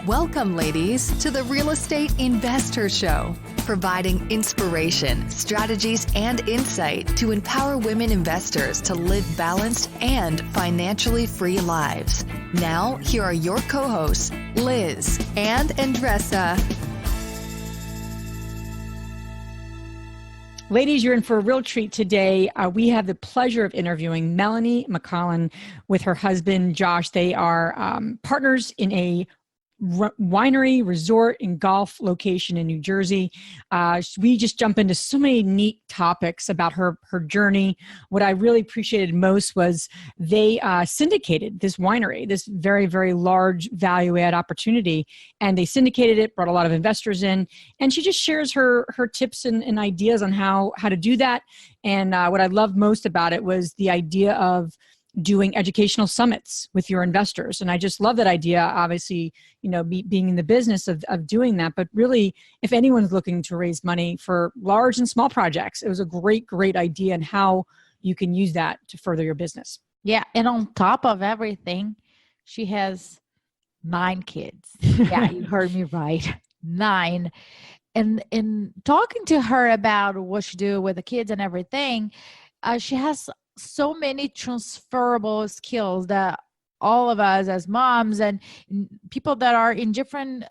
Welcome, ladies, to the Real Estate Investor Show, providing inspiration, strategies, and insight to empower women investors to live balanced and financially free lives. Now, here are your co-hosts, Liz and Andressa. Ladies, you're in for a real treat today. We have the pleasure of interviewing Melanie McCallen with her husband, Josh. They are partners in a winery resort and golf location in New Jersey. We just jump into so many neat topics about her journey. What I really appreciated most was they syndicated this winery, this very, very large value add opportunity. And they syndicated it, brought a lot of investors in. And she just shares her tips and ideas on how to do that. And what I loved most about it was the idea of doing educational summits with your investors. And I just love that idea, obviously, being in the business of doing that. But really, if anyone's looking to raise money for large and small projects, it was a great, great idea and how you can use that to further your business. Yeah. And on top of everything, she has 9 kids. Yeah, you heard me right. 9. And in talking to her about what she do with the kids and everything, she has so many transferable skills that all of us as moms and people that are in different,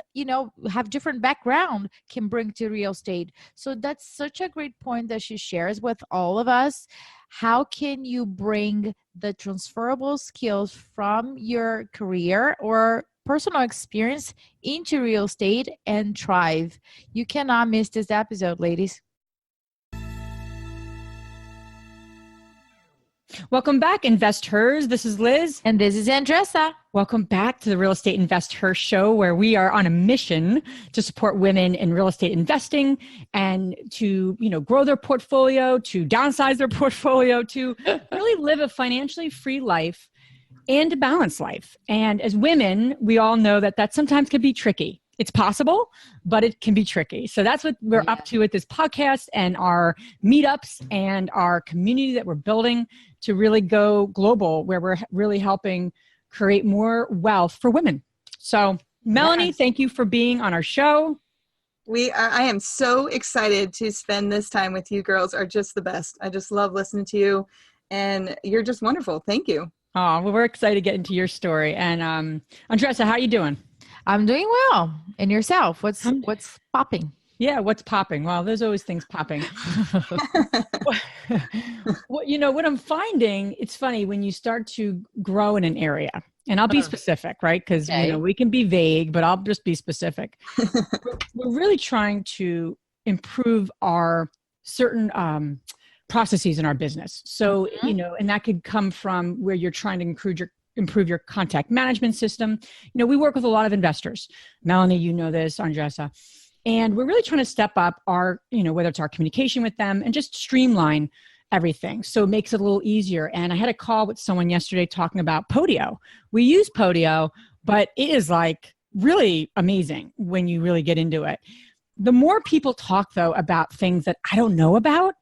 have different background can bring to real estate. So that's such a great point that she shares with all of us. How can you bring the transferable skills from your career or personal experience into real estate and thrive? You cannot miss this episode, ladies. Welcome back, investors. This is Liz. And this is Andressa. Welcome back to the Real Estate Investor Show, where we are on a mission to support women in real estate investing and to, grow their portfolio, to downsize their portfolio, to really live a financially free life and a balanced life. And as women, we all know that sometimes can be tricky. It's possible, but it can be tricky. So that's what we're up to with this podcast and our meetups and our community that we're building to really go global, where we're really helping create more wealth for women. So Melanie, thank you for being on our show. I am so excited to spend this time with you. Girls are just the best. I just love listening to you and you're just wonderful. Thank you. Oh, well, we're excited to get into your story. And Andressa, how are you doing? I'm doing well. And yourself? What's popping? Yeah, what's popping? Well, there's always things popping. What I'm finding, it's funny when you start to grow in an area, and I'll be specific, right? Because, we can be vague, but I'll just be specific. We're really trying to improve our certain processes in our business. So, and that could come from where you're trying to improve your contact management system. We work with a lot of investors. Melanie, you know this, Andressa. And we're really trying to step up our, whether it's our communication with them and just streamline everything. So it makes it a little easier. And I had a call with someone yesterday talking about Podio. We use Podio, but it is like really amazing when you really get into it. The more people talk though about things that I don't know about,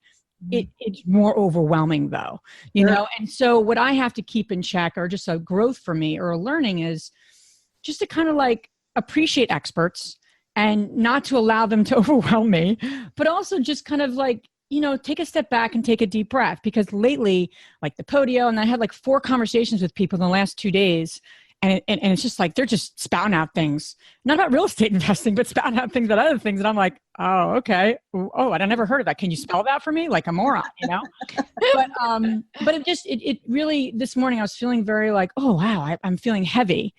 it's more overwhelming though, know? And so what I have to keep in check, or just a growth for me or a learning, is just to kind of like appreciate experts and not to allow them to overwhelm me, but also just kind of like, take a step back and take a deep breath. Because lately, like the Podio, and I had like 4 conversations with people in the last 2 days. And it's just like, they're just spouting out things, not about real estate investing, but spouting out things about other things. And I'm like, oh, okay. Oh, I never heard of that. Can you spell that for me? Like a moron, But it really, this morning I was feeling very like, oh, wow, I'm feeling heavy.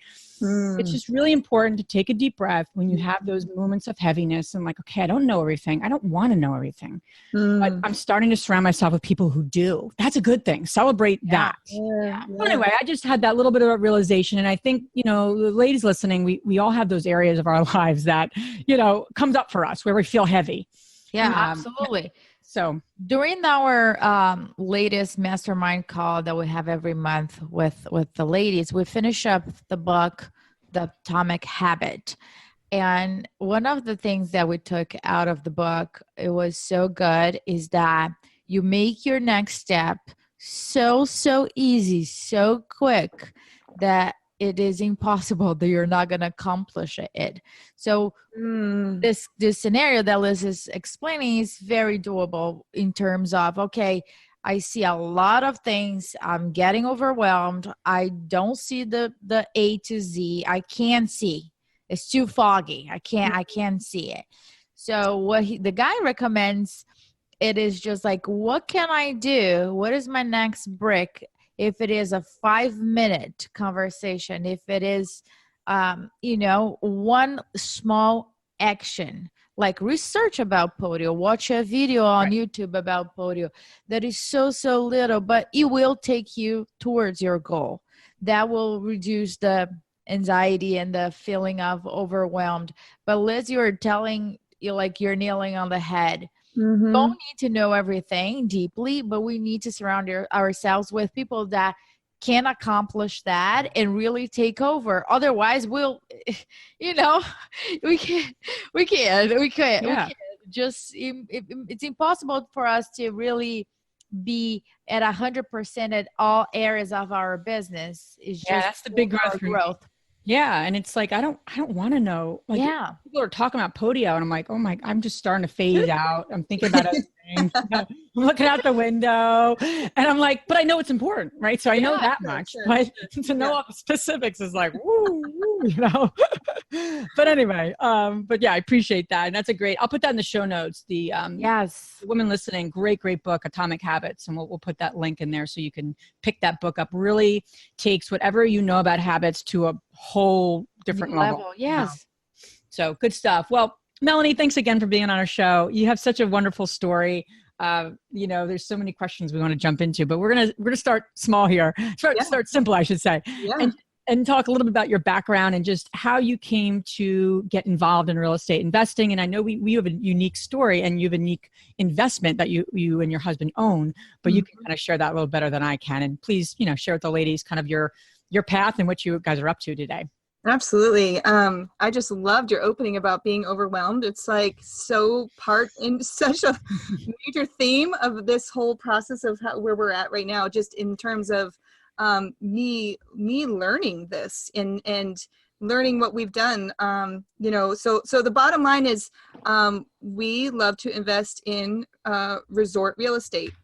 It's just really important to take a deep breath when you have those moments of heaviness and like, okay, I don't know everything. I don't want to know everything. But I'm starting to surround myself with people who do. That's a good thing. Celebrate that. Yeah. Well, anyway, I just had that little bit of a realization. And I think, the ladies listening, we all have those areas of our lives that, comes up for us where we feel heavy. Yeah, absolutely. So during our latest mastermind call that we have every month with the ladies, we finish up the book, The Atomic Habit. And one of the things that we took out of the book, it was so good, is that you make your next step so easy, so quick, that it is impossible that you're not going to accomplish it. So this scenario that Liz is explaining is very doable in terms of, okay, I see a lot of things. I'm getting overwhelmed. I don't see the A to Z. I can't see. It's too foggy. I can't see it. So what the guy recommends, it is just like, what can I do? What is my next brick? If it is a 5-minute conversation, if it is, one small action, like research about Podio, watch a video on YouTube about Podio. That is so little, but it will take you towards your goal. That will reduce the anxiety and the feeling of overwhelmed. But Liz, you're nailing on the head. Mm-hmm. Don't need to know everything deeply, but we need to surround ourselves with people that can accomplish that and really take over. Otherwise, we can't. It's impossible for us to really be at 100% at all areas of our business. Is just that's the big growth. Yeah. And it's like, I don't want to know. Like, people are talking about Podio and I'm like, oh my, I'm just starting to phase out. I'm thinking about other things. I'm looking out the window and I'm like, but I know it's important, right? So I know that much, but to know all the specifics is like, woo, but anyway, but yeah, I appreciate that. And that's I'll put that in the show notes. The women listening, great book, Atomic Habits. And we'll put that link in there so you can pick that book up. Really takes whatever you know about habits to a whole different level. Yes. So good stuff. Well, Melanie, thanks again for being on our show. You have such a wonderful story. There's so many questions we want to jump into, but we're gonna start small here. Start simple, I should say. Yeah. And talk a little bit about your background and just how you came to get involved in real estate investing. And I know we have a unique story and you have a unique investment that you and your husband own, but you can kind of share that a little better than I can. And please, share with the ladies kind of your path and what you guys are up to today. Absolutely. I just loved your opening about being overwhelmed. It's like such a major theme of this whole process of where we're at right now, just in terms of me learning this and learning what we've done. So the bottom line is we love to invest in resort real estate.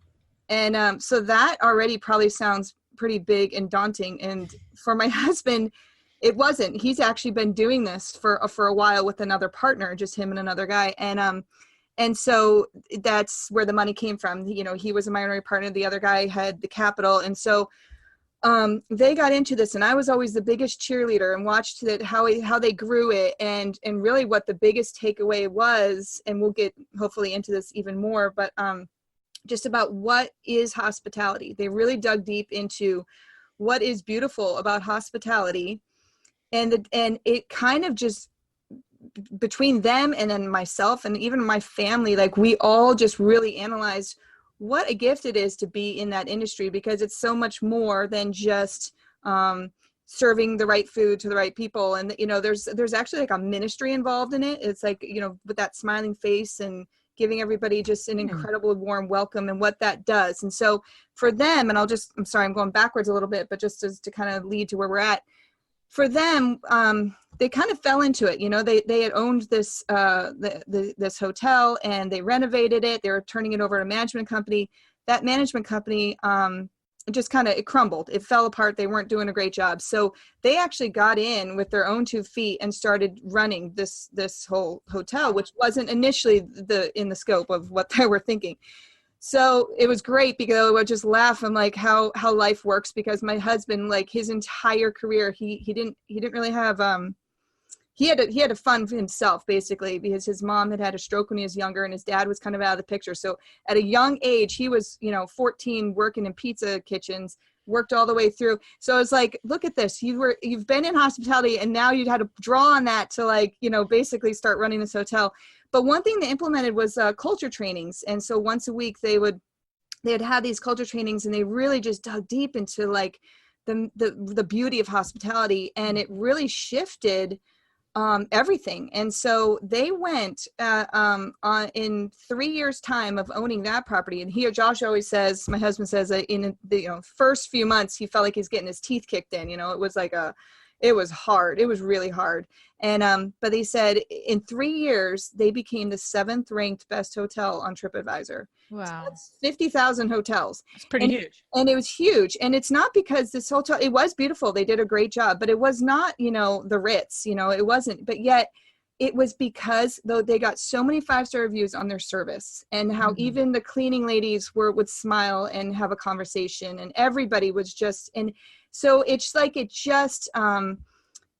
And so that already probably sounds pretty big and daunting. And for my husband, it wasn't. He's actually been doing this for a while with another partner, just him and another guy. And so that's where the money came from. He was a minority partner. The other guy had the capital. And so they got into this, and I was always the biggest cheerleader and watched how they grew it, and really what the biggest takeaway was, and we'll get hopefully into this even more, but just about what is hospitality. They really dug deep into what is beautiful about hospitality, and it kind of just, between them and then myself and even my family, like we all just really analyzed what a gift it is to be in that industry, because it's so much more than just serving the right food to the right people. And there's actually like a ministry involved in it. It's like, with that smiling face and giving everybody just an incredible warm welcome and what that does. And so for them, and I'm sorry, I'm going backwards a little bit, but just to kind of lead to where we're at, for them, they kind of fell into it. They had owned this this hotel and they renovated it. They were turning it over to a management company. That management company just kind of, it crumbled. It fell apart. They weren't doing a great job. So they actually got in with their own 2 feet and started running this whole hotel, which wasn't initially in the scope of what they were thinking. So it was great because I would just laugh. I'm like, how life works, because my husband, like his entire career, he didn't really have, he had to fund himself basically, because his mom had a stroke when he was younger and his dad was kind of out of the picture. So at a young age, he was, 14, working in pizza kitchens, worked all the way through. So I was like, look at this. You've been in hospitality and now you'd had to draw on that to basically start running this hotel. But one thing they implemented was culture trainings. And so once a week they'd have these culture trainings, and they really just dug deep into like the beauty of hospitality, and it really shifted everything. And so they went in 3 years time of owning that property. And here, Josh always says, my husband says that in the first few months, he felt like he's getting his teeth kicked in. It was like It was hard. It was really hard. And, but they said in 3 years, they became the 7th ranked best hotel on TripAdvisor. Wow. So that's 50,000 hotels. It's pretty huge. And it was huge. And it's not because this hotel, it was beautiful. They did a great job, but it was not, you know, the Ritz, you know, it wasn't, but yet it was because though they got so many 5-star reviews on their service, and how even the cleaning ladies would smile and have a conversation, and everybody was just, and so it's like, it just,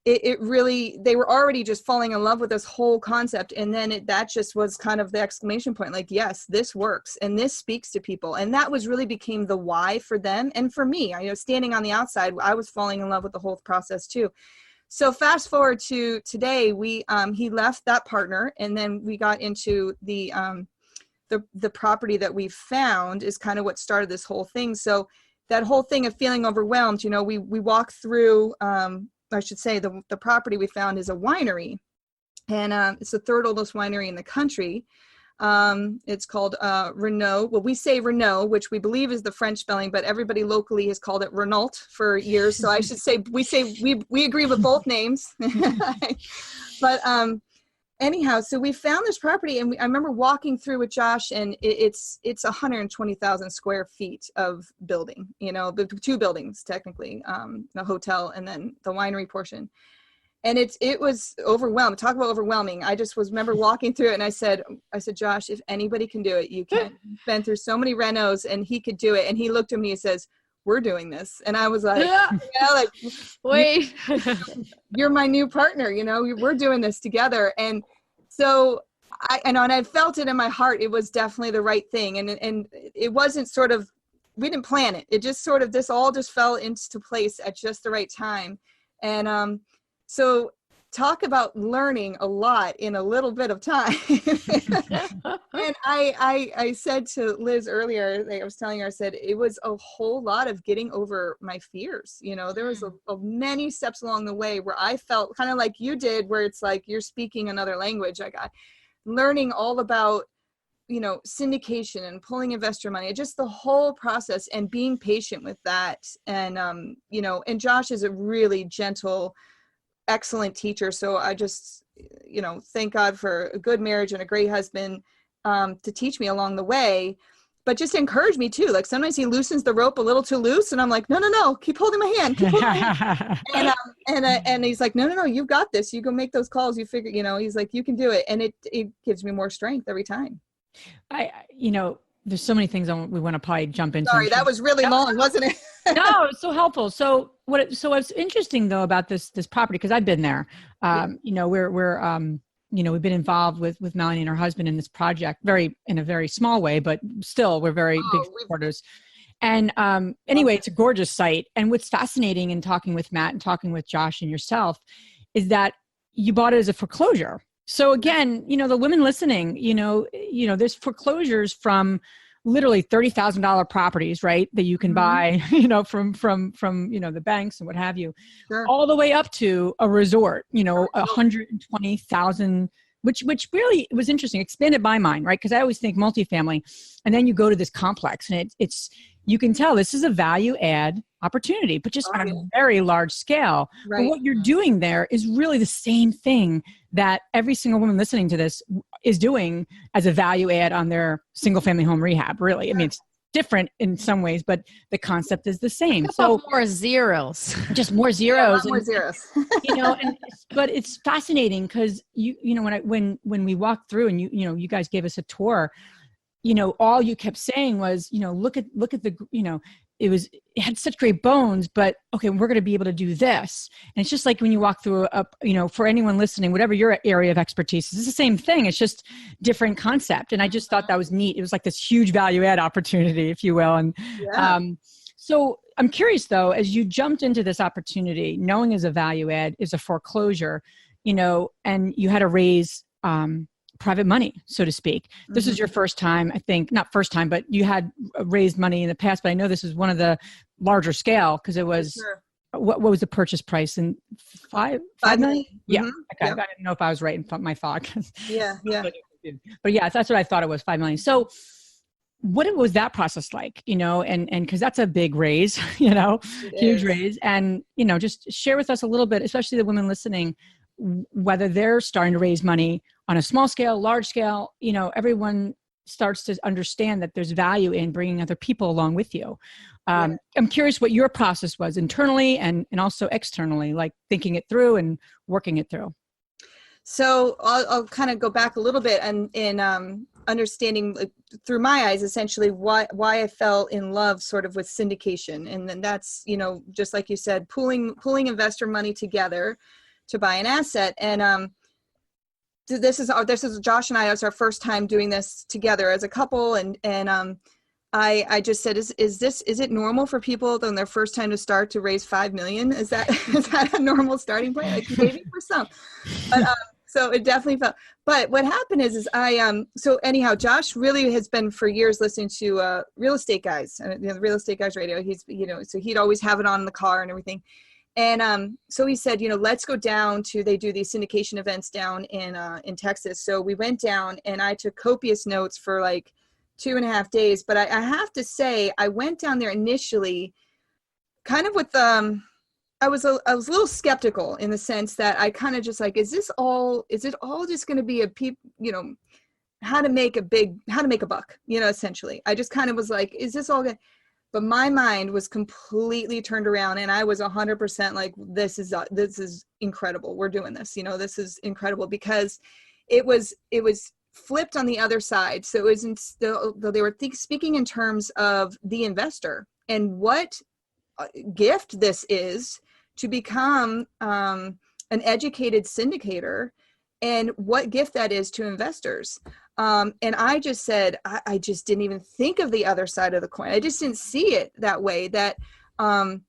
it really, they were already just falling in love with this whole concept. And then that just was kind of the exclamation point, like, yes, this works. And this speaks to people. And that was really became the why for them. And for me, you know, standing on the outside, I was falling in love with the whole process too. So fast forward to today, he left that partner, and then we got into the property that we found is kind of what started this whole thing. So that whole thing of feeling overwhelmed, you know, we walked through, I should say the property we found is a winery, and it's the 3rd oldest winery in the country. It's called Renault. Well, we say Renault, which we believe is the French spelling, but everybody locally has called it Renault for years. So I should say we agree with both names. But anyhow, so we found this property, and I remember walking through with Josh, and it's 120,000 square feet of building. You know, the 2 buildings technically, the hotel and then the winery portion. And it was overwhelming. Talk about overwhelming. I just remember walking through it, and I said, Josh, if anybody can do it, you can. He's been through so many renos, and he could do it. And he looked at me and says, we're doing this. And I was like, yeah, like, wait, you're my new partner. You know, we're doing this together. And so and I felt it in my heart. It was definitely the right thing. And it wasn't sort of, we didn't plan it. It just sort of, this all just fell into place at just the right time. And, so talk about learning a lot in a little bit of time. And I said to Liz earlier, I was telling her, I said, it was a whole lot of getting over my fears. You know, there was a many steps along the way where I felt kind of like you did, where it's like you're speaking another language. I got learning all about, you know, syndication and pulling investor money, just the whole process, and being patient with that. And, you know, and Josh is a really gentle, excellent teacher. So I just, you know, thank God for a good marriage and a great husband to teach me along the way, but just encourage me too. Like sometimes he loosens the rope a little too loose, and I'm like, no, keep holding my hand. Keep holding my hand. And he's like, no, you've got this. You go make those calls. You figure, you know, he's like, you can do it. And it gives me more strength every time. You know, there's so many things we want to probably jump into. Sorry, that was really long, wasn't it? No, it's so helpful. So what's interesting though about this property, because I've been there, you know, we're you know, we've been involved with Melanie and her husband in this project in a very small way, but still we're very big supporters. And anyway, it's a gorgeous site. And what's fascinating in talking with Matt and talking with Josh and yourself is that you bought it as a foreclosure. So again, you know, the women listening, you know, there's foreclosures from literally $30,000 properties, right? That you can buy, you know, from, you know, the banks and what have you, all the way up to a resort, you know, 120,000, which really was interesting, expanded my mind, right? Because I always think multifamily, and then you go to this complex, and it's you can tell this is a value add opportunity, but just on a very large scale. Right. But what you're doing there is really the same thing that every single woman listening to this is doing as a value add on their single family home rehab. Really. I mean, it's different in some ways, but the concept is the same. So more zeros, just more zeros, more zeros. You know, but it's fascinating because you know, when we walked through and you know, you guys gave us a tour, you know, all you kept saying was, you know, look at the, you know, it had such great bones, but okay, we're going to be able to do this. And it's just like when you walk through you know, for anyone listening, whatever your area of expertise is, it's the same thing. It's just different concept. And I just thought that was neat. It was like this huge value add opportunity, if you will. And so I'm curious though, as you jumped into this opportunity, knowing as a value add is a foreclosure, you know, and you had to raise, private money, so to speak. This is your first time, I think, not first time, but you had raised money in the past, but I know this is one of the larger scale because it was, what was the purchase price? And $5 million? Yeah. Okay. I didn't know if I was right in my thought. Yeah. But yeah, that's what I thought it was, $5 million. So what was that process like, and cause that's a big raise, huge raise. And, just share with us a little bit, especially the women listening, whether they're starting to raise money on a small scale, large scale, everyone starts to understand that there's value in bringing other people along with you. I'm curious what your process was internally and also externally, like thinking it through and working it through. So I'll kind of go back a little bit in understanding through my eyes, essentially why I fell in love sort of with syndication. And then that's, just like you said, pooling investor money together to buy an asset. And this is Josh and I, it's our first time doing this together as a couple. And I just said, is it normal for people on their first time to start to raise 5 million? Is that a normal starting point? Like maybe for some, but so it definitely felt. But what happened is so anyhow, Josh really has been for years listening to Real Estate Guys, the Real Estate Guys radio. He's so he'd always have it on in the car and everything. And so he said, let's go down to, they do these syndication events down in Texas. So we went down and I took copious notes for like 2.5 days. But I have to say, I went down there initially kind of with, I was a little skeptical in the sense that I kind of just like, is it all just going to be how to make a buck, essentially. I just kind of was like, is this all good? But my mind was completely turned around and I was 100% like, this is incredible. We're doing this, this is incredible because it was flipped on the other side. So it wasn't still, though they were speaking in terms of the investor and what gift this is to become an educated syndicator and what gift that is to investors. And I just said, I just didn't even think of the other side of the coin. I just didn't see it that way, that, first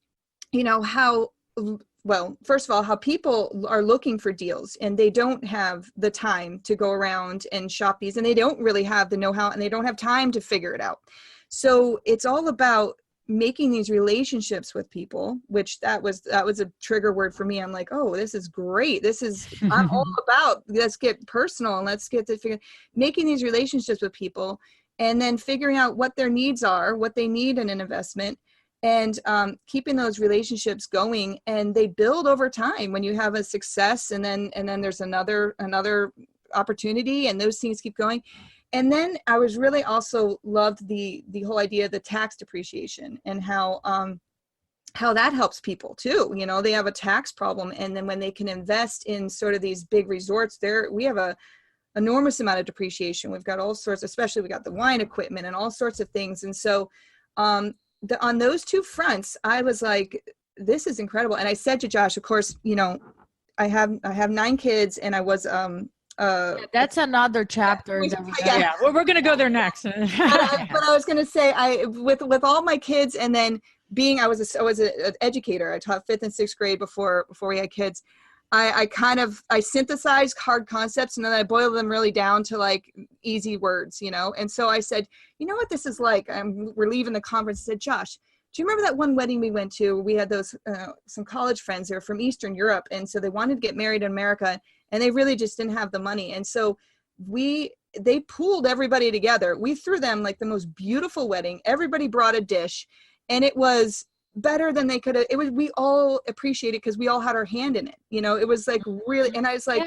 of all, how people are looking for deals and they don't have the time to go around and shop these, and they don't really have the know-how and they don't have time to figure it out. So it's all about making these relationships with people, which that was a trigger word for me. I'm like, oh, this is great. I'm all about, let's get personal and let's get to making these relationships with people and then figuring out what their needs are, what they need in an investment, and keeping those relationships going. And they build over time when you have a success, and then there's another opportunity, and those things keep going. And then I was really also loved the whole idea of the tax depreciation and how that helps people too. They have a tax problem, and then when they can invest in sort of these big resorts, we have a enormous amount of depreciation. We've got all sorts, especially we got the wine equipment and all sorts of things. And so on those two fronts, I was like, this is incredible. And I said to Josh, of course, I have 9 kids, and I was that's another chapter. Yeah, well, we're gonna go there next. But I was gonna say, with all my kids, and then I was an educator. I taught 5th and 6th grade before we had kids. I synthesized hard concepts and then I boiled them really down to like easy words, And so I said, what this is like. We're leaving the conference. I said, Josh, do you remember that one wedding we went to? We had those some college friends who are from Eastern Europe, and so they wanted to get married in America, and they really just didn't have the money. And so they pooled everybody together. We threw them like the most beautiful wedding. Everybody brought a dish, and it was better than they could have. We all appreciated it because we all had our hand in it. It was like really, and I was like,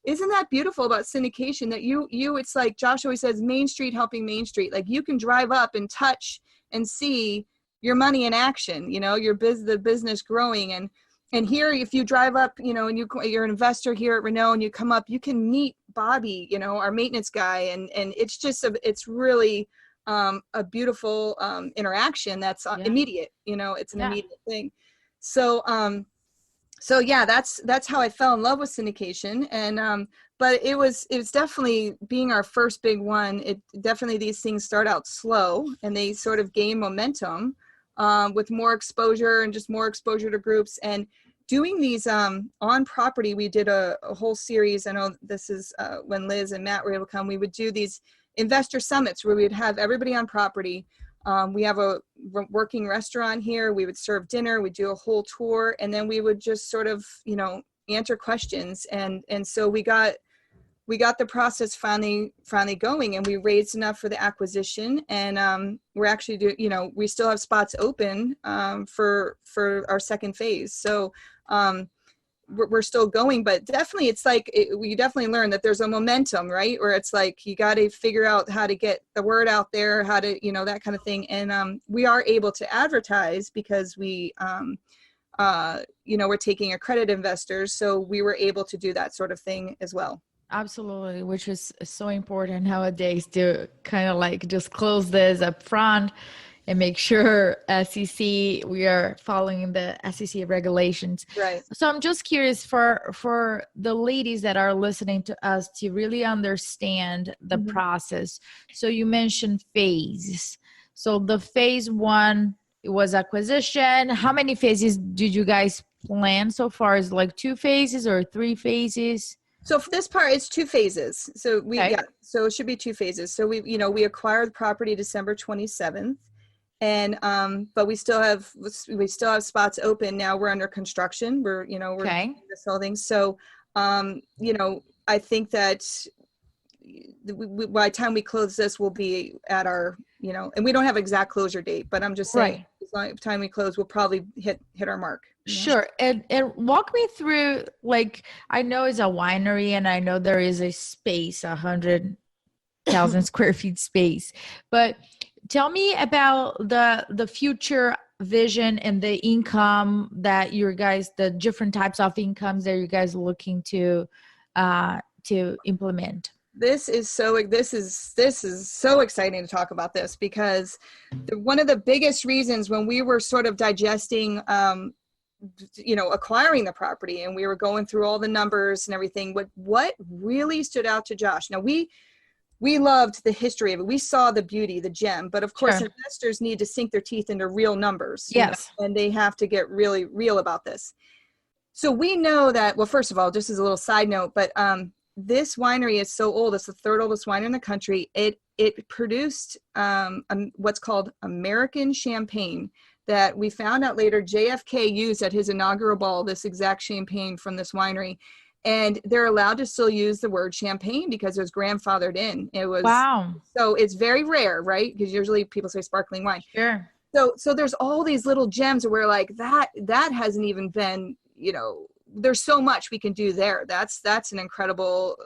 isn't that beautiful about syndication that it's like Josh always says, Main Street helping Main Street. Like you can drive up and touch and see your money in action, the business growing. And here, if you drive up, and you're an investor here at Renault and you come up, you can meet Bobby, our maintenance guy. And it's just, it's really a beautiful interaction that's immediate, it's an immediate thing. So yeah, that's how I fell in love with syndication. And, but it was definitely being our first big one. These things start out slow and they sort of gain momentum with more exposure and just more exposure to groups. And doing these on property, we did a whole series. I know this is when Liz and Matt were able to come. We would do these investor summits where we would have everybody on property. We have a working restaurant here. We would serve dinner. We'd do a whole tour, and then we would just sort of, answer questions. And so we got we got the process finally going, and we raised enough for the acquisition, and we're actually we still have spots open for our second phase. So we're still going, but definitely it's like we definitely learned that there's a momentum, right? Where it's like you got to figure out how to get the word out there, how to that kind of thing. And we are able to advertise because we we're taking accredited investors, so we were able to do that sort of thing as well. Absolutely, which is so important nowadays to kind of like just close this up front and make sure we are following the SEC regulations. Right. So I'm just curious for the ladies that are listening to us to really understand the process. So you mentioned phases. So the phase 1, it was acquisition. How many phases did you guys plan so far? Is like 2 phases or 3 phases? So for this part, it's 2 phases. So so it should be 2 phases. So we acquired the property December 27th, and but we still have spots open now. We're under construction. We're doing this whole thing. So I think that by the time we close this, we'll be at our and we don't have exact closure date, but I'm just saying, by the time we close, we'll probably hit our mark. Sure. And walk me through, like, I know it's a winery and I know there is a space, 100,000 square feet space, but tell me about the future vision and the income that the different types of incomes that you guys are looking to implement. This is so exciting to talk about this, because one of the biggest reasons when we were sort of digesting acquiring the property and we were going through all the numbers and everything, what really stood out to Josh. Now we loved the history of it. We saw the beauty, the gem, but of course investors need to sink their teeth into real numbers. Yes. And they have to get really real about this. So we know that, well, first of all, just as a little side note, but this winery is so old. It's the 3rd oldest winery in the country. It produced what's called American Champagne, that we found out later JFK used at his inaugural ball, this exact champagne from this winery. And they're allowed to still use the word champagne because it was grandfathered in. It was, wow. So it's very rare, right? Because usually people say sparkling wine. Sure. So there's all these little gems where like that hasn't even been, there's so much we can do there. That's an incredible,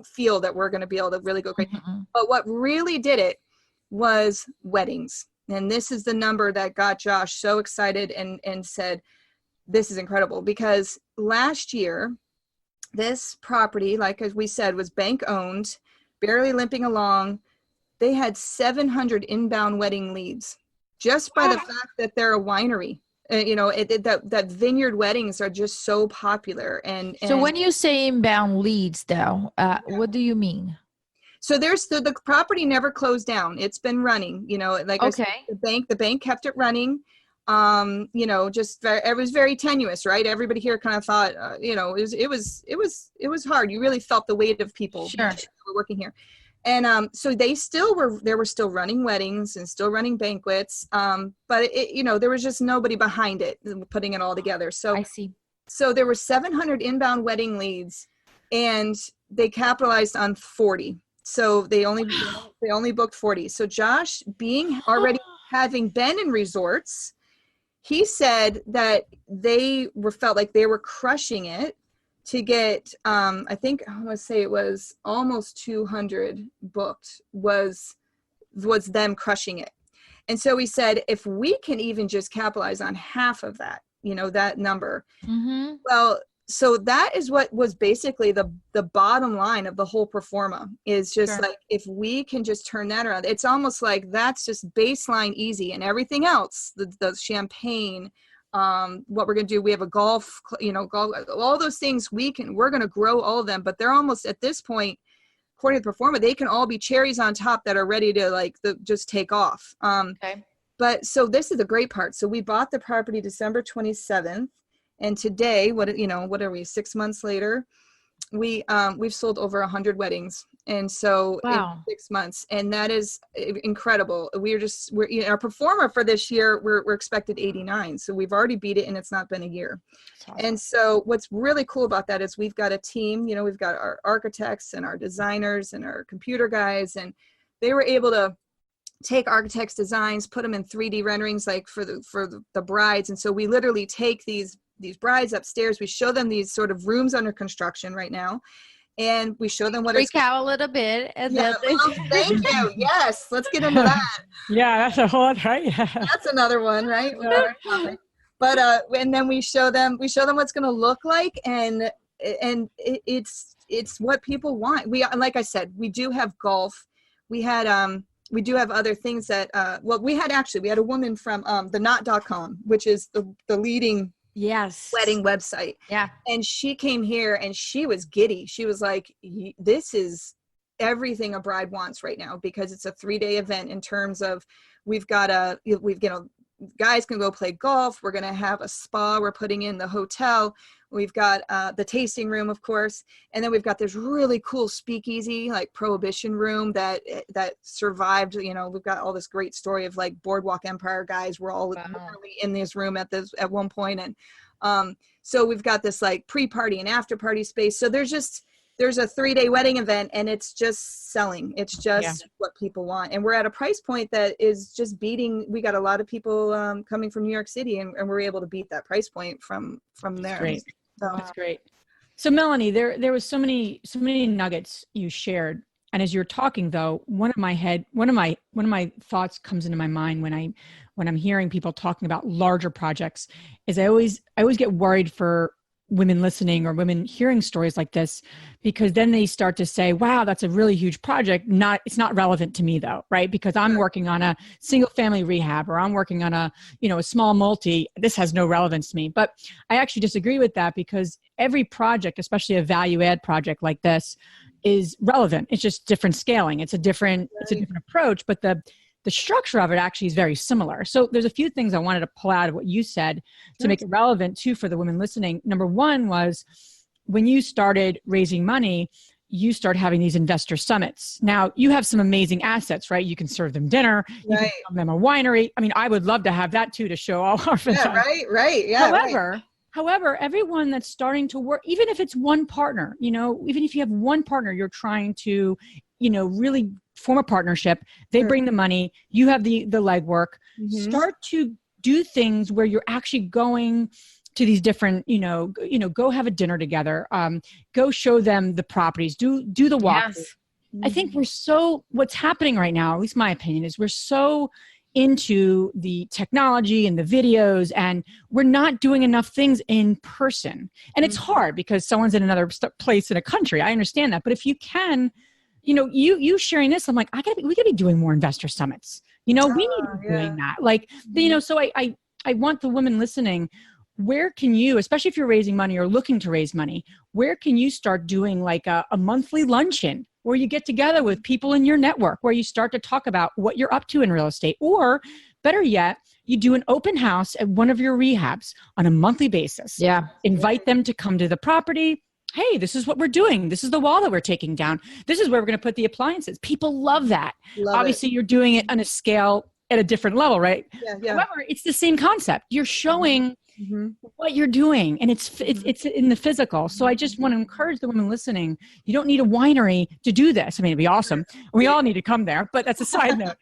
field that we're going to be able to really go great. Mm-hmm. But what really did it was weddings. And this is the number that got Josh so excited and said, this is incredible, because last year, this property, like as we said, was bank owned, barely limping along. They had 700 inbound wedding leads just by the fact that they're a winery. That vineyard weddings are just so popular. And so when you say inbound leads, though, what do you mean? So there's the property never closed down. It's been running, like I said, the bank kept it running. It was very tenuous, right? Everybody here kind of thought, it was hard. You really felt the weight of people who were working here. And so they were still running weddings and still running banquets. But there was just nobody behind it putting it all together. So I see. So there were 700 inbound wedding leads, and they capitalized on 40. So they only booked 40. So Josh, being already having been in resorts, he said that felt like they were crushing it to get, I think I want to say it was almost 200 booked was them crushing it. And so he said, if we can even just capitalize on half of that, that number, well, so that is what was basically the bottom line of the whole pro forma, is just like, if we can just turn that around, it's almost like that's just baseline easy, and everything else, the champagne, what we're going to do, we have a golf, all those things we're going to grow all of them, but they're almost at this point, according to the pro forma, they can all be cherries on top that are ready to just take off. But so this is the great part. So we bought the property December 27th. And today, what are we, 6 months later, we've sold over 100 weddings. And so Wow. in 6 months, and that is incredible. Our performer for this year, we're expected 89. So we've already beat it, and it's not been a year. Awesome. And so what's really cool about that is we've got a team, we've got our architects and our designers and our computer guys, and they were able to take architects' designs, put them in 3D renderings, like for the brides. And so we literally take these brides upstairs. We show them these sort of rooms under construction right now, and we show them what it's. Freak out a little bit. And Yeah, then well, thank you. Yes, let's get into that. Yeah, that's a whole right. Yeah. That's another one, right? But and then we show them what's going to look like, and it's what people want. Like I said, we do have golf. We do have other things that we had a woman from the knot.com, which is the leading wedding website. Yeah. And she came here and she was giddy. She was like, this is everything a bride wants right now, because it's a 3-day event in terms of we've guys can go play golf. We're going to have a spa. We're putting in the hotel. We've got the tasting room, of course. And then we've got this really cool speakeasy, like prohibition room that survived. We've got all this great story of like Boardwalk Empire guys were all literally in this room at one point. And so we've got this like pre-party and after party space. So there's a 3-day wedding event, and it's just selling. It's just what people want. And we're at a price point that is just beating. We got a lot of people coming from New York City, and we're able to beat that price point from there. Great. So. That's great. So Melanie, there was so many nuggets you shared. And as you're talking though, one of my thoughts comes into my mind when I'm hearing people talking about larger projects is I always get worried for women listening or women hearing stories like this, because then they start to say, wow, that's a really huge project. It's not relevant to me though, right? Because I'm working on a single family rehab, or I'm working on a small multi. This has no relevance to me. But I actually disagree with that, because every project, especially a value add project like this, is relevant. It's just different scaling. It's a different approach, but the structure of it actually is very similar. So there's a few things I wanted to pull out of what you said to make it relevant too for the women listening. Number one was when you started raising money, you start having these investor summits. Now you have some amazing assets, right? You can serve them dinner, you can serve them a winery. I mean, I would love to have that too, to show all our friends. Yeah, right. Yeah. However, everyone that's starting to work, even if it's one partner, even if you have one partner, you're trying to, really form a partnership. They bring the money, you have the legwork. Start to do things where you're actually going to these different, go have a dinner together, go show them the properties, do the walk. Yes. I think what's happening right now, at least my opinion, is we're so into the technology and the videos, and we're not doing enough things in person. And it's hard because someone's in another place in a country. I understand that. But if you can, you sharing this, I'm like, we gotta be doing more investor summits. We need to be doing that. Like, so I want the women listening, where can you, especially if you're raising money or looking to raise money, where can you start doing like a monthly luncheon where you get together with people in your network, where you start to talk about what you're up to in real estate? Or better yet, you do an open house at one of your rehabs on a monthly basis. Yeah. Invite them to come to the property. Hey, this is what we're doing. This is the wall that we're taking down. This is where we're going to put the appliances. People love that. Obviously, you're doing it on a scale at a different level, right? Yeah. However, it's the same concept. You're showing what you're doing, and it's in the physical. So I just want to encourage the women listening. You don't need a winery to do this. I mean, it'd be awesome. We all need to come there, but that's a side note.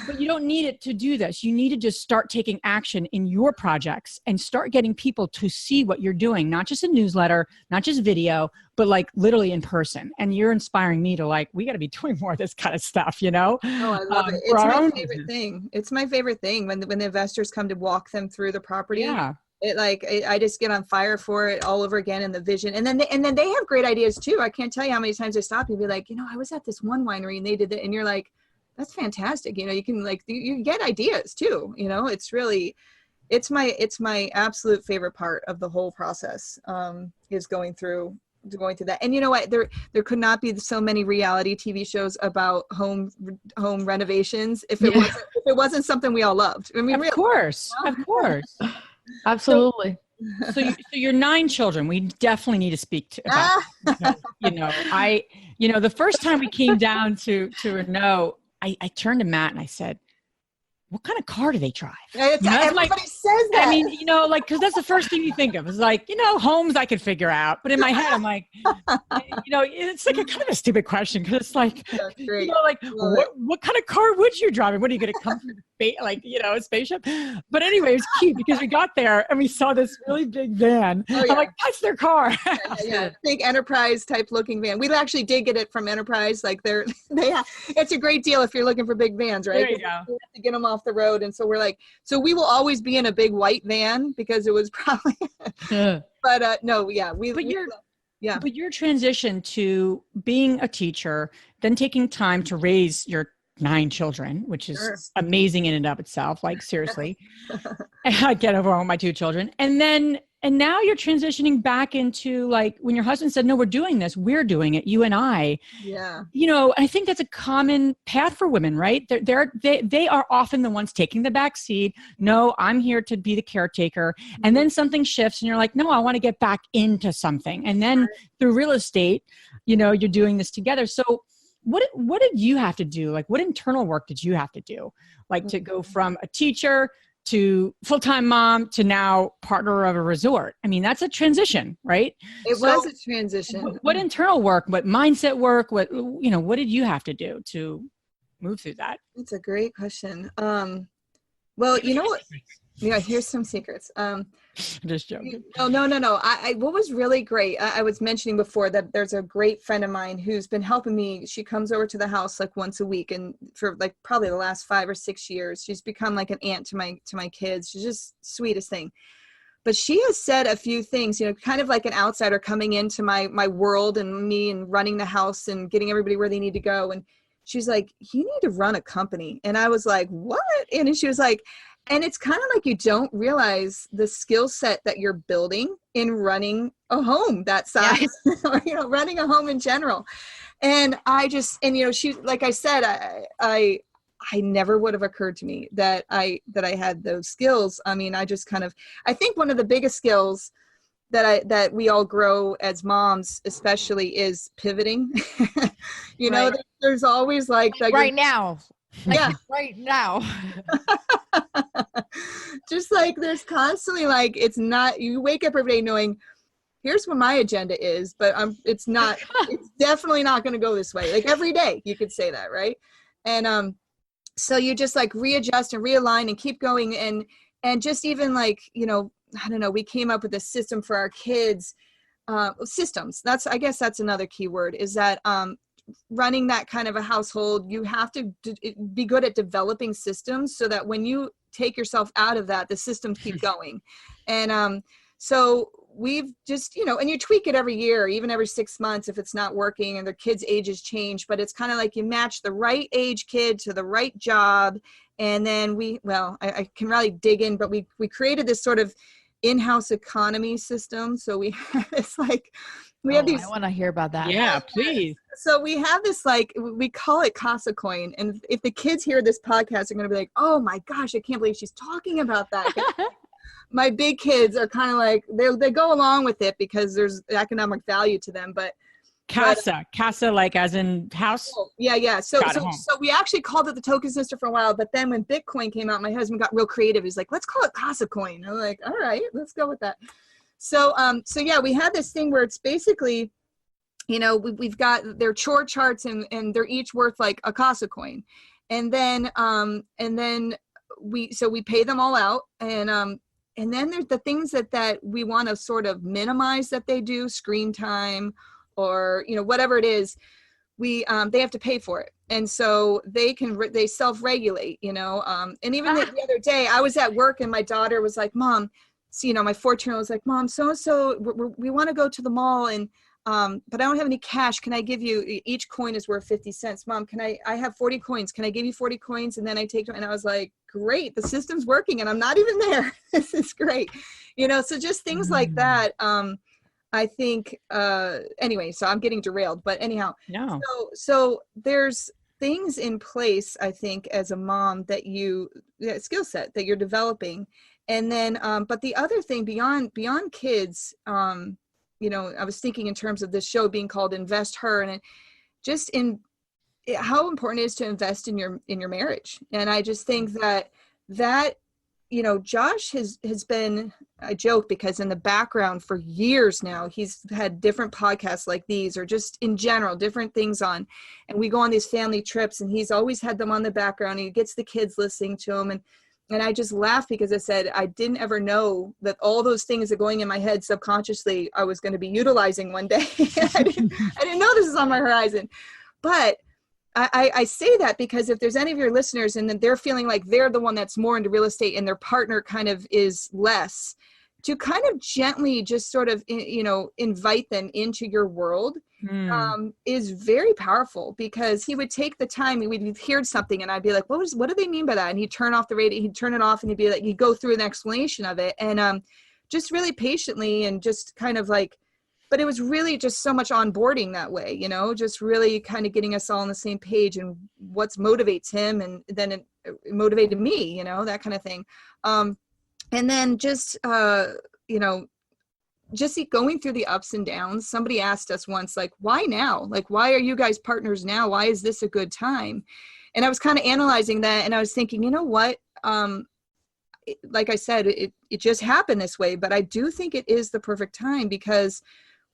But you don't need it to do this. You need to just start taking action in your projects and start getting people to see what you're doing, not just a newsletter, not just video, but like literally in person. And you're inspiring me to like, we got to be doing more of this kind of stuff, Oh, I love it. It's my favorite thing. It's my favorite thing when the investors come to walk them through the property. Yeah. I just get on fire for it all over again, and the vision. And then they have great ideas too. I can't tell you how many times I stop and be like, I was at this one winery and they did that. And you're like, that's fantastic. You can like, you get ideas too. It's my absolute favorite part of the whole process, is going through that. And you know what, there could not be so many reality TV shows about home renovations if it wasn't something we all loved. I mean, of course. Absolutely. so you're 9 children. We definitely need to speak to about, because, the first time we came down to Renault, I turned to Matt and I said, what kind of car do they drive? Everybody says that. I mean, because that's the first thing you think of. It's like, homes I could figure out. But in my head, I'm like, it's like a kind of a stupid question, because it's like, what kind of car would you drive? And what are you going to come from a spaceship? But anyway, it was cute because we got there and we saw this really big van. Oh, yeah. I'm like, that's their car. Big Enterprise type looking van. We actually did get it from Enterprise. Like it's a great deal if you're looking for big vans, right? There you go. You have to get them off the road. And so we're like, so we will always be in a big white van because it was probably, but no, yeah. But your transition to being a teacher, then taking time to raise your 9 children, which is amazing in and of itself. Like, seriously, I get overwhelmed with my 2 children. And now you're transitioning back into, like, when your husband said, no, we're doing this, we're doing it, you and I. Yeah. I think that's a common path for women, right? They are often the ones taking the back seat. No, I'm here to be the caretaker. And then something shifts and you're like, no, I want to get back into something. And then through real estate, you're doing this together. So what did you have to do? Like, what internal work did you have to do? Like, to go from a teacher to full-time mom to now partner of a resort. I mean, that's a transition, right? It was a transition. What internal work, what mindset work, what did you have to do to move through that? That's a great question. Well, you know what? Yeah, here's some secrets. I'm just joking. No. What was really great, I was mentioning before that there's a great friend of mine who's been helping me. She comes over to the house like once a week, and for like probably the last 5 or 6 years, she's become like an aunt to my kids. She's just sweetest thing. But she has said a few things, kind of like an outsider coming into my world and me and running the house and getting everybody where they need to go. And she's like, you need to run a company. And I was like, what? And she was like, and it's kind of like you don't realize the skill set that you're building in running a home that size, or, running a home in general. And she, like I said, I never would have occurred to me that I had those skills. I mean, I think one of the biggest skills that we all grow as moms, especially, is pivoting. There's always like right now. Right now. Just like there's constantly like, it's not, you wake up every day knowing here's what my agenda is, but it's definitely not going to go this way. Like every day you could say that. Right. And, so you just like readjust and realign and keep going. And just even like, I don't know, we came up with a system for our kids, systems. I guess that's another key word, is that, running that kind of a household, you have to be good at developing systems so that when you take yourself out of that, the systems keep going. And so we've just, and you tweak it every year, even every 6 months if it's not working and their kids' ages change, but it's kind of like you match the right age kid to the right job. And then I can really dig in, but we created this sort of in-house economy system. So we have this we have these. I want to hear about that. Yeah, please. So we have this, we call it Casa Coin. And if the kids hear this podcast, they're going to be like, oh my gosh, I can't believe she's talking about that. My big kids are kind of like, they go along with it because there's economic value to them. But Casa, like as in house? Yeah. So we actually called it the token sister for a while, but then when Bitcoin came out, my husband got real creative. He's like, let's call it Casa Coin. I'm like, all right, let's go with that. So yeah, we had this thing where it's basically, we've got their chore charts and they're each worth like a Casa Coin. And then we pay them all out. And then there's the things that we want to sort of minimize that they do, screen time or, whatever it is, they have to pay for it. And so they self-regulate, and even the other day I was at work and my daughter was like, Mom, so, my 14-year-old was like, Mom, so we want to go to the mall and, but I don't have any cash. Can I give you, each coin is worth 50 cents. Mom, I have 40 coins. Can I give you 40 coins? And then I take them. And I was like, great, the system's working and I'm not even there. This is great. So just things like that. I think, anyway, so I'm getting derailed, but anyhow, no. So there's things in place, I think, as a mom skill set that you're developing. And then, but the other thing beyond kids, you know, I was thinking in terms of this show being called Invest Her, and just in how important it is to invest in your marriage. And I just think that, you know, Josh has been, I joke because in the background for years now, he's had different podcasts like these, or just in general, different things on, and we go on these family trips and he's always had them on the background. He gets the kids listening to him. And I just laughed because I said, I didn't ever know that all those things that going in my head subconsciously, I was going to be utilizing one day. I didn't know this was on my horizon, but I say that because if there's any of your listeners and then they're feeling like they're the one that's more into real estate and their partner kind of is less, to kind of gently just sort of, you know, invite them into your world is very powerful, because he would take the time, we'd hear something and I'd be like, what do they mean by that? And he'd turn off the radio, he'd turn it off, and he'd be like, he'd go through an explanation of it. And just really patiently and just kind of like, but it was really just so much onboarding that way, you know, just really kind of getting us all on the same page and what motivates him. And then it motivated me, you know, that kind of thing. And then just, you know, just going through the ups and downs. Somebody asked us once, like, why now? Like, why are you guys partners now? Why is this a good time? And I was kind of analyzing that, and I was thinking, you know what? Like I said, it just happened this way, but I do think it is the perfect time, because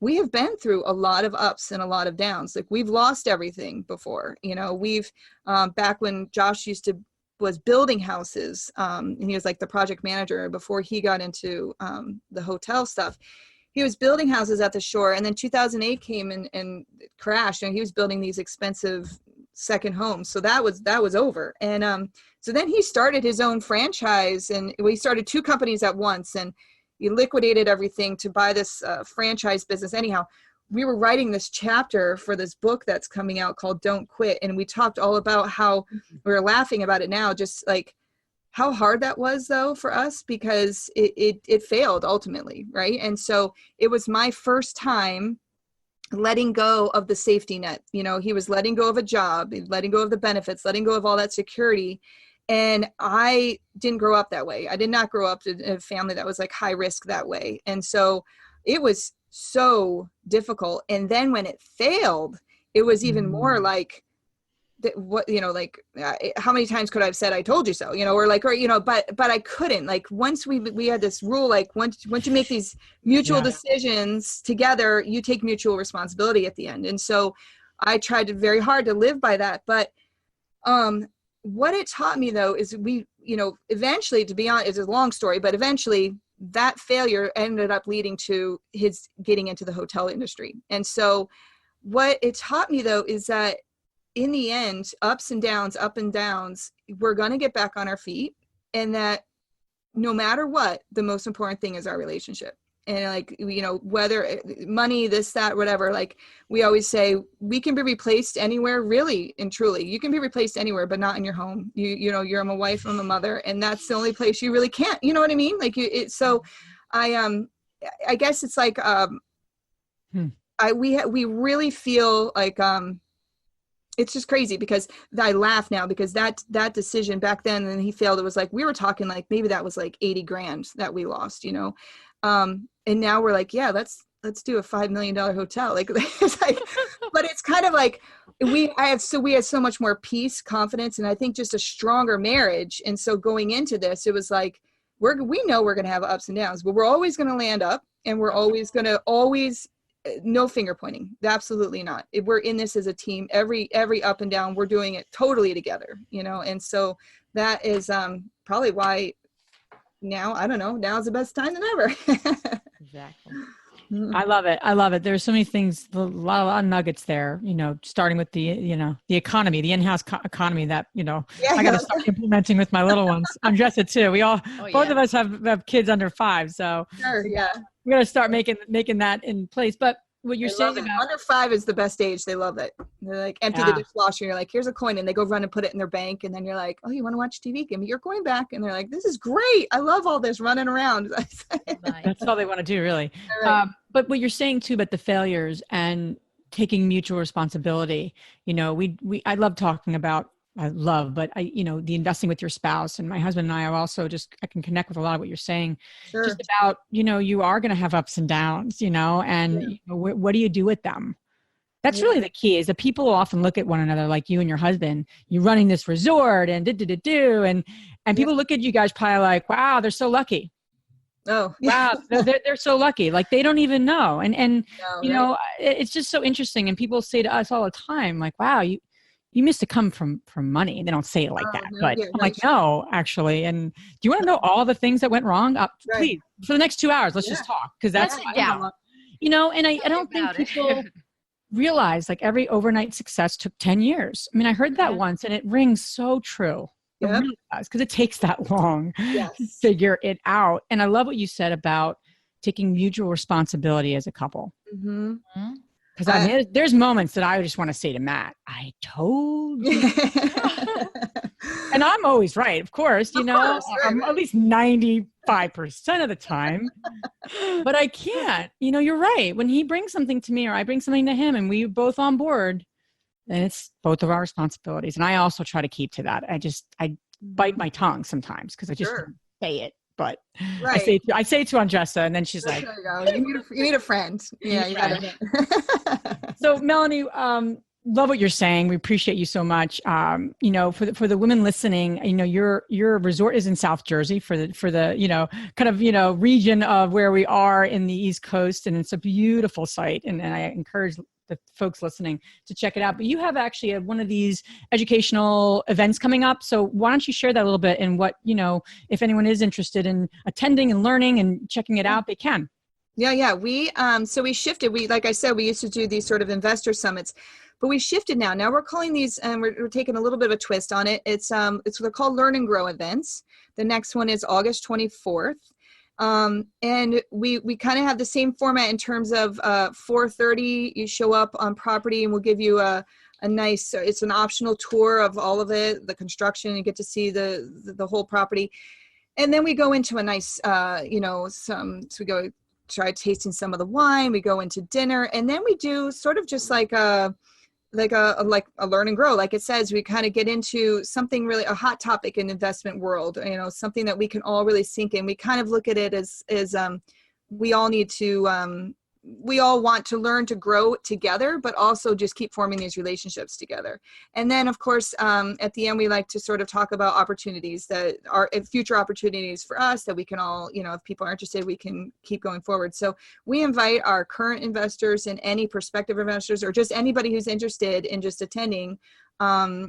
we have been through a lot of ups and a lot of downs. Like, we've lost everything before, you know, we've, back when Josh was building houses, and he was like the project manager before he got into the hotel stuff. He was building houses at the shore, and then 2008 came and crashed, and he was building these expensive second homes. So that was over. And so then he started his own franchise, and we started 2 companies at once, and he liquidated everything to buy this franchise business. Anyhow, we were writing this chapter for this book that's coming out called Don't Quit. And we talked all about how we were laughing about it now, just like how hard that was though for us, because it failed ultimately. Right. And so it was my first time letting go of the safety net. You know, he was letting go of a job, letting go of the benefits, letting go of all that security. And I didn't grow up that way. I did not grow up in a family that was like high risk that way. And so it was so difficult. And then when it failed, it was even more like, what, you know, like how many times could I have said, I told you so, you know, or you know, but I couldn't. Like, once we had this rule, like once you make these mutual decisions together, you take mutual responsibility at the end. And so I tried very hard to live by that. But what it taught me though is we, you know, eventually, to be honest, it's a long story, but eventually that failure ended up leading to his getting into the hotel industry. And so what it taught me though is that in the end, up and downs, we're going to get back on our feet, and that no matter what, the most important thing is our relationship. And like, you know, whether money, this, that, whatever, like we always say, we can be replaced anywhere, really and truly. You can be replaced anywhere, but not in your home. You know, you're a wife, I'm a mother, and that's the only place you really can't, you know what I mean? Like so I guess it's like, we really feel like, it's just crazy, because I laugh now, because that decision back then, and he failed, it was like, we were talking like, maybe that was like 80 grand that we lost, you know? And now we're like, yeah, let's do a $5 million hotel. Like, it's like, but it's kind of like, we had so much more peace, confidence, and I think just a stronger marriage. And so going into this, it was like, we know we're going to have ups and downs, but we're always going to land up, and we're always going to no finger pointing. Absolutely not. We're in this as a team. Every up and down, we're doing it totally together, you know? And so that is probably why now, I don't know, now's the best time than ever. Exactly. I love it. There's so many things, a lot of nuggets there, you know, starting with the, you know, the economy, the in-house economy that, you know, I got to start implementing with my little ones. I'm Jessica too. We all, both of us have kids under 5. So sure, yeah. We got to start making that in place. But what you're saying about under 5 is the best age. They love it. They're like, empty the dishwasher. You're like, here's a coin, and they go run and put it in their bank. And then you're like, oh, you want to watch TV? Give me your coin back. And they're like, this is great. I love all this running around. That's all they want to do, really. Right. But what you're saying too about the failures and taking mutual responsibility, you know, I love talking about love, but the investing with your spouse, and my husband and I are also I can connect with a lot of what you're saying. Sure. Just about, you are going to have ups and downs, and what do you do with them? That's really the key, is that people often look at one another, like you and your husband, you running this resort and and people look at you guys probably like, wow, they're so lucky. Oh, wow. They're so lucky. Like they don't even know. And it's just so interesting. And people say to us all the time, like, wow, you must have come from money. And they don't say it like that, but I'm like, no, actually. And do you want to know all the things that went wrong? Please, for the next 2 hours, let's just talk. Cause that's, and I don't think people realize like every overnight success took 10 years. I mean, I heard that once and it rings so true. It really does, because it takes that long to figure it out. And I love what you said about taking mutual responsibility as a couple. Because there's moments that I just want to say to Matt, I told you. And I'm always right, of course, I'm at least 95% of the time. But I can't, you're right. When he brings something to me or I bring something to him and we both on board, then it's both of our responsibilities. And I also try to keep to that. I bite my tongue sometimes because I just don't say it. But I say it to Andressa, and then she's like, there you go. You need a friend. Yeah, you got it. So Melanie, love what you're saying. We appreciate you so much. For the women listening, your resort is in South Jersey for the region of where we are in the East Coast, and it's a beautiful site. And I encourage the folks listening to check it out. But you have actually one of these educational events coming up. So why don't you share that a little bit, and what, if anyone is interested in attending and learning and checking it out, they can. Yeah. We shifted. Like I said, we used to do these sort of investor summits, but we shifted now. Now we're calling these, and we're taking a little bit of a twist on it. They're called Learn and Grow events. The next one is August 24th. And we kind of have the same format in terms of 4:30, you show up on property and we'll give you a nice, it's an optional tour of all of it, the construction, you get to see the whole property. And then we go into a nice, so we go try tasting some of the wine, we go into dinner, and then we do sort of just like a learn and grow. Like it says, we kind of get into something really a hot topic in investment world, something that we can all really sink in. We kind of look at it as we all need to, we all want to learn to grow together, but also just keep forming these relationships together. And then of course, at the end, we like to sort of talk about opportunities that are future opportunities for us that we can all, if people are interested, we can keep going forward. So we invite our current investors and any prospective investors, or just anybody who's interested in just attending, to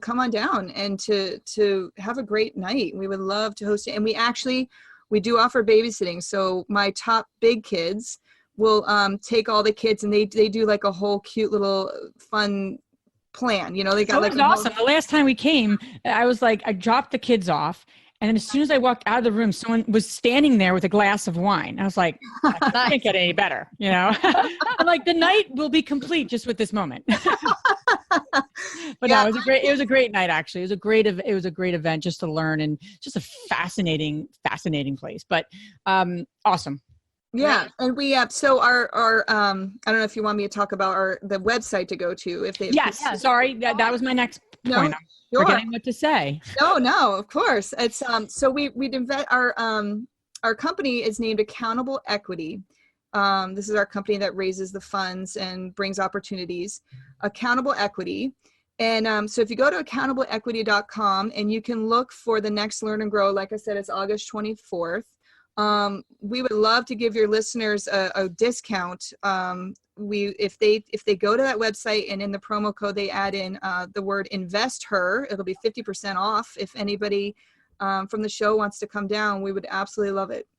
come on down and to have a great night. We would love to host it. And we do offer babysitting. So my top big kids will take all the kids, and they do like a whole cute little fun plan. They got that was awesome. The last time we came, I was like, I dropped the kids off, and then as soon as I walked out of the room, someone was standing there with a glass of wine. I was like, I can't get any better, I'm like, the night will be complete just with this moment. But no, it was a great night. Actually, it was a great event just to learn, and just a fascinating place, but awesome. Yeah. And we so our I don't know if you want me to talk about the website to go to. Sorry, that was my next point. I'm forgetting what to say. No, of course. It's so we'd invent our company is named Accountable Equity. This is our company that raises the funds and brings opportunities. Accountable Equity. And so if you go to accountableequity.com, and you can look for the next Learn and Grow, like I said, it's August 24th. We would love to give your listeners a discount. If they go to that website, and in the promo code they add in the word InvestHer, it'll be 50% off. If anybody from the show wants to come down, we would absolutely love it.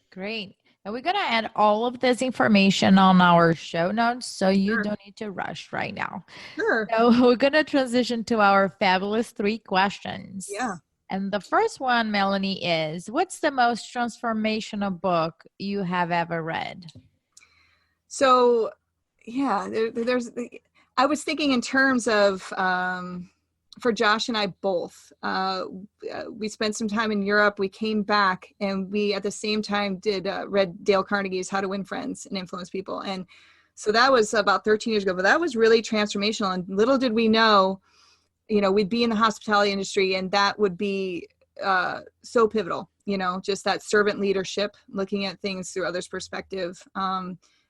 Great. And we're going to add all of this information on our show notes, so you don't need to rush right now. Sure. So we're going to transition to our fabulous 3 questions. Yeah. And the first one, Melanie, is, what's the most transformational book you have ever read? So, I was thinking in terms of, for Josh and I both, we spent some time in Europe. We came back, and we at the same time read Dale Carnegie's How to Win Friends and Influence People. And so that was about 13 years ago, but that was really transformational. And little did we know, we'd be in the hospitality industry, and that would be so pivotal, just that servant leadership, looking at things through others' perspective.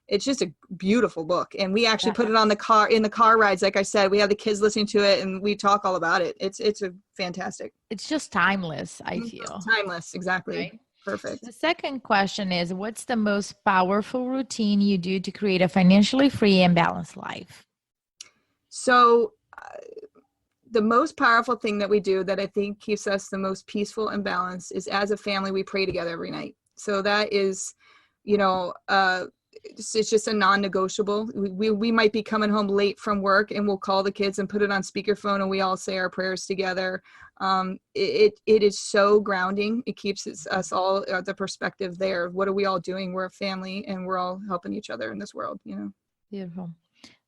It's just a beautiful book. And we actually put it on in the car rides. Like I said, we have the kids listening to it and we talk all about it. It's a fantastic. It's just timeless, I feel. Timeless. Exactly. Right? Perfect. The second question is, what's the most powerful routine you do to create a financially free and balanced life? So the most powerful thing that we do that I think keeps us the most peaceful and balanced is, as a family, we pray together every night. So that is, it's just a non-negotiable. We might be coming home late from work and we'll call the kids and put it on speakerphone and we all say our prayers together. It is so grounding. It keeps us all the perspective there. What are we all doing? We're a family and we're all helping each other in this world, Beautiful.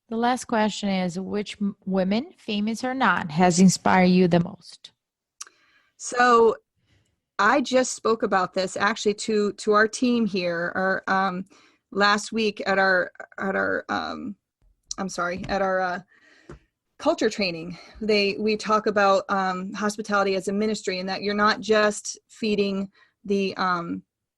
The last question is, which women, famous or not, has inspired you the most? So I just spoke about this actually to our team here, last week at our culture training. We talk about hospitality as a ministry, and that you're not just feeding the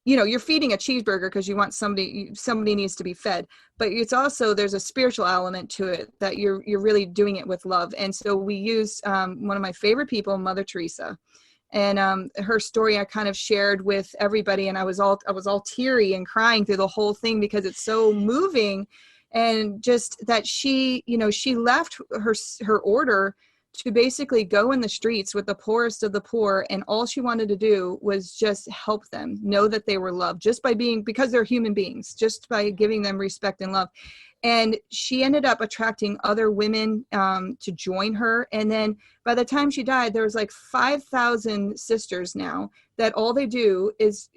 you're feeding a cheeseburger because you want somebody needs to be fed, but it's also, there's a spiritual element to it that you're really doing it with love. And so we used one of my favorite people, Mother Teresa. And her story I kind of shared with everybody, and I was all teary and crying through the whole thing because it's so moving. And just that she left her order to basically go in the streets with the poorest of the poor, and all she wanted to do was just help them know that they were loved, just by because they're human beings, just by giving them respect and love. And she ended up attracting other women to join her. And then by the time she died, there was like 5,000 sisters now that all they do is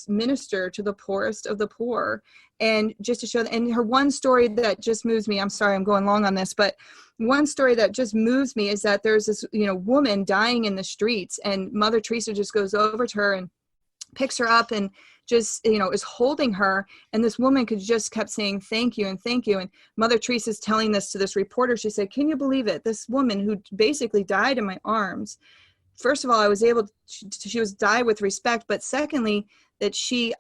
minister to the poorest of the poor. And just to show, and her one story that just moves me, I'm sorry, I'm going long on this, but one story that just moves me is that there's this, woman dying in the streets, and Mother Teresa just goes over to her and picks her up and just, is holding her. And this woman just kept saying, thank you. And thank you. And Mother Teresa's telling this to this reporter. She said, can you believe it? This woman who basically died in my arms. First of all, I was able to, she was died with respect. But secondly, that she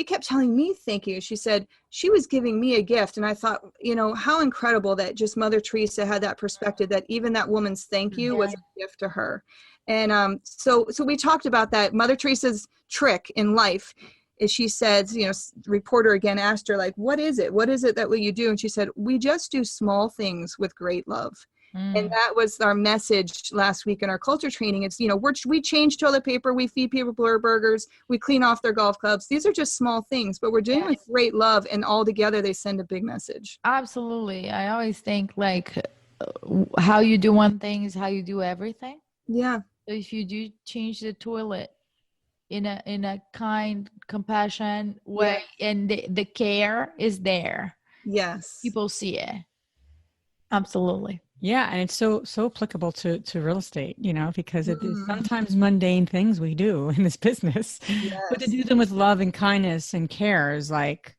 kept telling me, thank you. She said she was giving me a gift. And I thought, how incredible that just Mother Teresa had that perspective, that even that woman's thank you was a gift to her. And so we talked about that. Mother Teresa's trick in life is, she said, reporter again asked her, like, what is it that will you do? And she said, we just do small things with great love. And that was our message last week in our culture training. It's, we change toilet paper, we feed people burgers, we clean off their golf clubs. These are just small things, but we're doing it with great love, and all together they send a big message. Absolutely. I always think, like, how you do one thing is how you do everything. Yeah. So if you do change the toilet in a kind, compassion way, and the care is there, yes, people see it. Absolutely. Yeah, and it's so applicable to real estate, because it is sometimes mundane things we do in this business, but to do them with love and kindness and care is like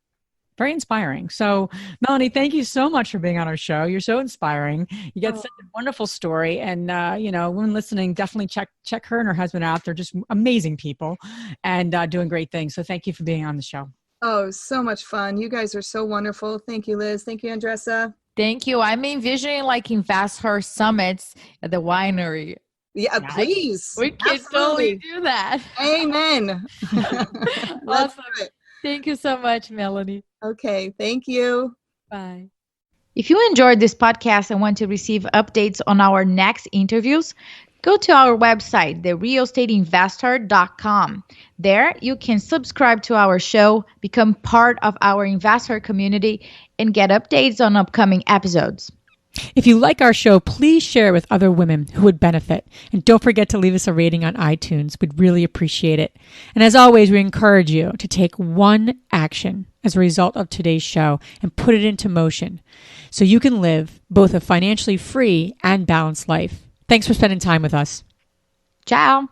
very inspiring. So, Melanie, thank you so much for being on our show. You're so inspiring. You got such a wonderful story, and women listening, definitely check her and her husband out. They're just amazing people and doing great things. So, thank you for being on the show. Oh, so much fun. You guys are so wonderful. Thank you, Liz. Thank you, Andressa. Thank you. I'm envisioning like investor summits at the winery. Yeah, please. We can totally do that. Amen. Awesome. Thank you so much, Melanie. Okay. Thank you. Bye. If you enjoyed this podcast and want to receive updates on our next interviews, go to our website, therealestateinvestor.com. There, you can subscribe to our show, become part of our investor community, and get updates on upcoming episodes. If you like our show, please share with other women who would benefit. And don't forget to leave us a rating on iTunes. We'd really appreciate it. And as always, we encourage you to take one action as a result of today's show and put it into motion so you can live both a financially free and balanced life. Thanks for spending time with us. Ciao.